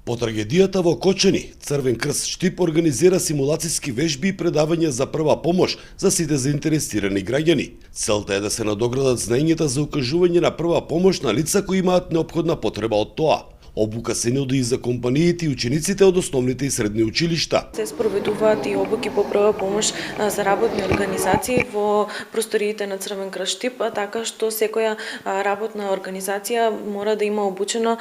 По трагедијата во Кочани, Црвен крст Штип организира симулациски вежби и предавања за прва помош за сите заинтересирани граѓани. Целта е да се надоградат знаењата за укажување на прва помош на лица кои имаат неопходна потреба од тоа. Обука се нуди и за компаниите и учениците од основните и средни училишта. Се спроведуваат и обуки по прва помош за работни организации во просториите на Црвен крст Штип, така што секоја работна организација мора да има обучено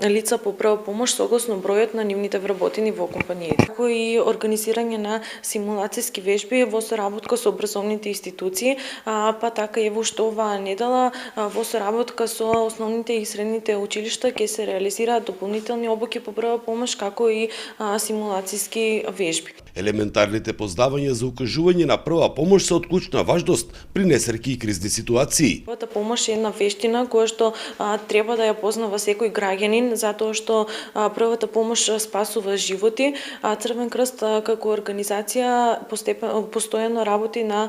лица по прва помош согласно бројот на нивните вработени во компаниите. Како и организирање на симулациски вежби во соработка со образовните институции, па така и во што оваа недела во соработка со основните и средните училишта ќе се реализираат дополнителни обуки по прва помош, како и симулациски вежби. Елементарните познавања за укажување на прва помош се од клучна важност при несреќи и кризни ситуации. Првата помош е една вештина која што треба да ја познава секој граѓанин, затоа што првата помош спасува животи. Црвен крст како организација постојано работи на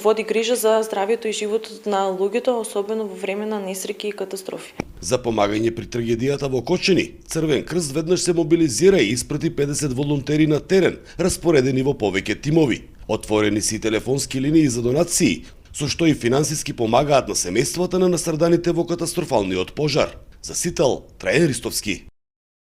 води грижа за здравјето и животот на луѓето, особено во време на несреќи и катастрофи. За помагање при трагедијата во Кочани, Црвен крст веднаш се мобилизира и испрати 50 волонтери на терен, распоредени во повеќе тимови. Отворени се и телефонски линии за донации, со што и финансиски помагаат на семејствата на настраданите во катастрофалниот пожар. За Сител, Трајан Ристовски.